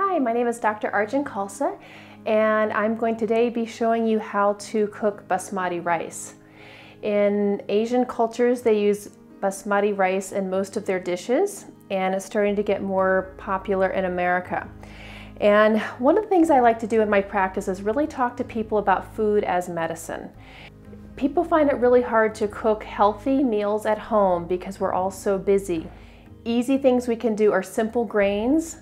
Hi, my name is Dr. Arjun Khalsa, and I'm going today be showing you how to cook basmati rice. In Asian cultures, they use basmati rice in most of their dishes, and it's starting to get more popular in America. And one of the things I like to do in my practice is really talk to people about food as medicine. People find it really hard to cook healthy meals at home because we're all so busy. Easy things we can do are simple grains,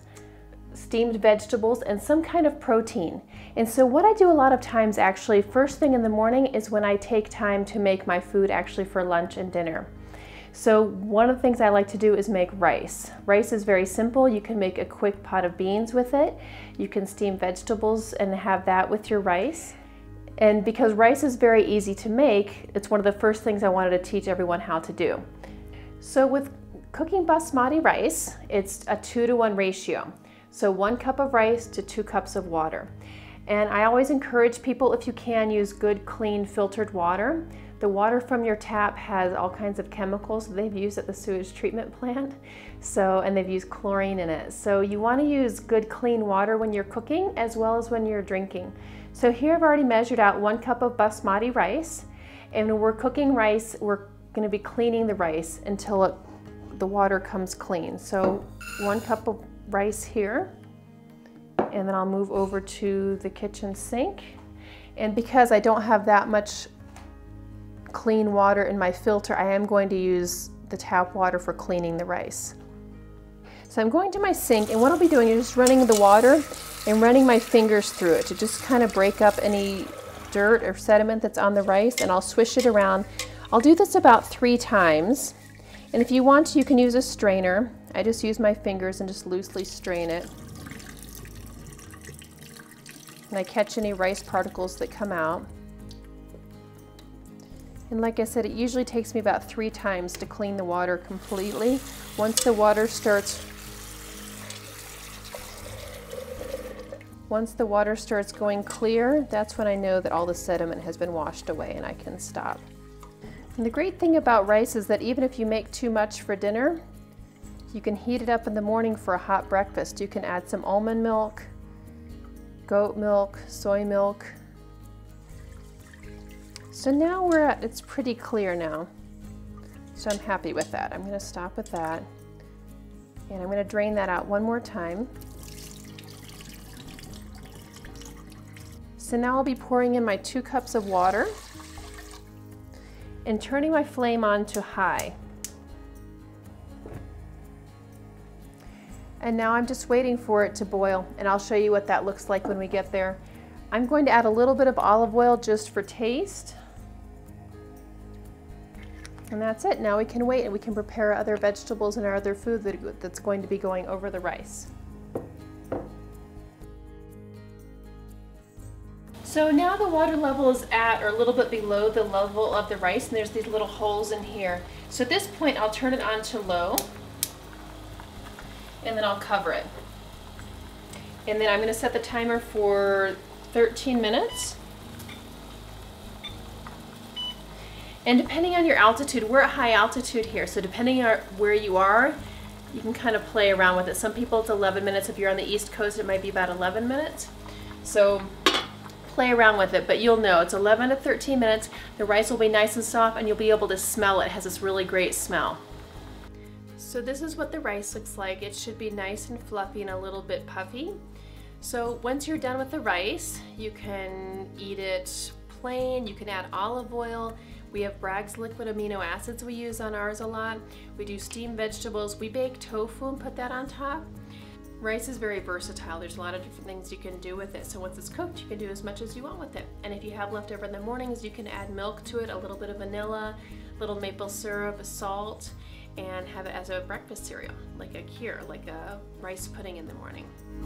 steamed vegetables, and some kind of protein. And so what I do a lot of times actually first thing in the morning is when I take time to make my food actually for lunch and dinner. So one of the things I like to do is make rice. Rice is very simple. You can make a quick pot of beans with it. You can steam vegetables and have that with your rice. And because rice is very easy to make, it's one of the first things I wanted to teach everyone how to do. So with cooking basmati rice, it's a 2-to-1 ratio. So 1 cup of rice to 2 cups of water. And I always encourage people, if you can, use good, clean, filtered water. The water from your tap has all kinds of chemicals that they've used at the sewage treatment plant. And they've used chlorine in it. So you want to use good, clean water when you're cooking as well as when you're drinking. So here I've already measured out 1 cup of basmati rice. And when we're cooking rice, we're going to be cleaning the rice until the water comes clean. So 1 cup of rice here, and then I'll move over to the kitchen sink. And because I don't have that much clean water in my filter, I am going to use the tap water for cleaning the rice. So I'm going to my sink, and what I'll be doing is just running the water and running my fingers through it to just kind of break up any dirt or sediment that's on the rice, and I'll swish it around. I'll do this about 3 times. And if you want to, you can use a strainer. I just use my fingers and just loosely strain it. And I catch any rice particles that come out. And like I said, it usually takes me about 3 times to clean the water completely. Once the water starts going clear, that's when I know that all the sediment has been washed away and I can stop. And the great thing about rice is that even if you make too much for dinner, you can heat it up in the morning for a hot breakfast. You can add some almond milk, goat milk, soy milk. So now it's pretty clear now. So I'm happy with that. I'm going to stop with that. And I'm going to drain that out one more time. So now I'll be pouring in my 2 cups of water and turning my flame on to high. And now I'm just waiting for it to boil, and I'll show you what that looks like when we get there. I'm going to add a little bit of olive oil just for taste. And that's it. Now we can wait and we can prepare other vegetables and our other food that's going to be going over the rice. So now the water level is at or a little bit below the level of the rice, and there's these little holes in here. So at this point I'll turn it on to low, and then I'll cover it. And then I'm going to set the timer for 13 minutes. And depending on your altitude, we're at high altitude here, so depending on where you are, you can kind of play around with it. Some people it's 11 minutes. If you're on the East Coast, it might be about 11 minutes. So play around with it, but you'll know it's 11 to 13 minutes. The rice will be nice and soft, and you'll be able to smell it. It has this really great smell. So this is what the rice looks like. It should be nice and fluffy and a little bit puffy. So once you're done with the rice, you can eat it plain. You can add olive oil. We have Bragg's liquid amino acids we use on ours a lot. We do steamed vegetables. We bake tofu and put that on top. Rice is very versatile. There's a lot of different things you can do with it. So once it's cooked, you can do as much as you want with it. And if you have leftover in the mornings, you can add milk to it, a little bit of vanilla, a little maple syrup, salt, and have it as a breakfast cereal, like a kheer, like a rice pudding in the morning.